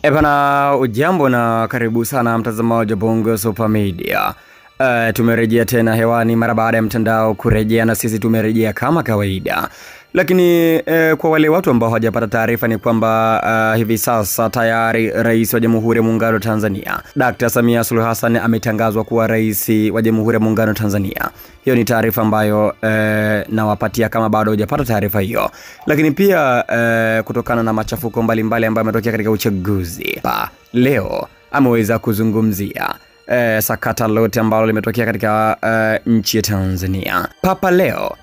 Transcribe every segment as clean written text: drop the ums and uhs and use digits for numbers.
Ebana, ujambo na karibu sana mtazamaji wa Bongo Super Media. Tumerejea tena hewani mara baada ya mtandao kurejea, na sisi tumerejea kama kawaida. Lakini kwa wale watu ambao hawajapata taarifa ni kwamba hivi sasa tayari Rais wa Jamhuri ya Muungano wa Tanzania Dr. Samia Suluhu Hassan ametangazwa kuwa Rais wa Jamhuri ya Muungano wa Tanzania. Hiyo ni taarifa ambayo nawapatia kama bado hujapata taarifa hiyo. Lakini pia kutokana na machafuko mbalimbali ambayo yametokea katika uchaguzi, leo ameweza kuzungumzia sakata lote ambalo limetokea katika nchi ya Tanzania. Papa Leo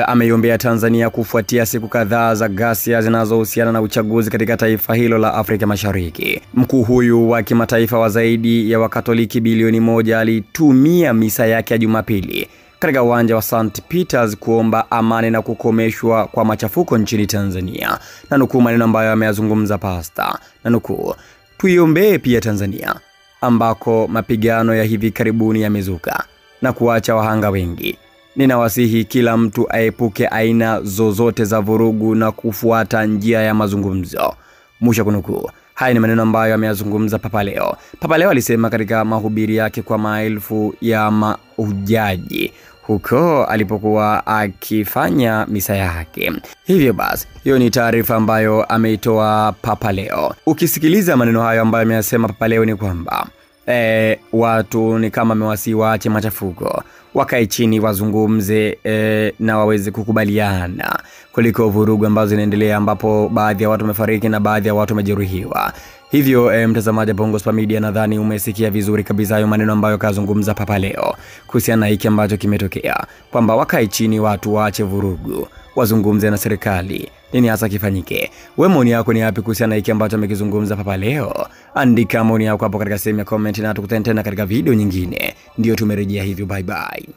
ameiombea Tanzania kufuatia siku kadhaa za ghasia zinazohusiana na uchaguzi katika taifa hilo la Afrika Mashariki. Mkuu huyu wa kimataifa wa zaidi ya Wakatoliki bilioni 1 alitumia misa yake ya Jumapili katika uwanja wa St. Peters kuomba amani na kukomeshwa kwa machafuko nchini Tanzania. Na nukuu maneno ambayo ameyazungumza pasta. Na nukuu, tuiombee pia Tanzania ambako mapigano ya hivi karibuni yamezuka na kuacha wahanga wengi. Ninawasihi kila mtu aepuke aina zozote za vurugu na kufuata njia ya mazungumzo. Mwisho kunukuu. Haya ni maneno ambayo ameyazungumza Papa Leo. Papa Leo alisema katika mahubiri yake kwa maelfu ya mahujaji huko alipokuwa akifanya misa yake. Hivyo basi, hiyo ni taarifa ambayo ameitoa Papa Leo. Ukisikiliza maneno hayo ambayo ameyasema Papa Leo ni kwamba watu ni kama amewasihi waache machafuko, wakae chini wazungumze na waweze kukubaliana kuliko vurugu ambazo zinaendelea, ambapo baadhi ya watu wamefariki na baadhi ya watu wamejeruhiwa. Hivyo mtazamaji wa Bongo Super Media, nadhani umesikia vizuri kabisa hayo maneno ambayo kazungumza Papa Leo kuhusiana na hiki ambacho kimetokea, kwamba wakae chini watu waache vurugu, wazungumze na serikali nini hasa kifanyike. Wewe maoni yako ni yapi kuhusiana na hiki ambacho amekizungumza Papa Leo? Andika maoni yako hapo katika sehemu ya comment na tukutane tena katika video nyingine. Ndio tumerejea hivyo, bye bye.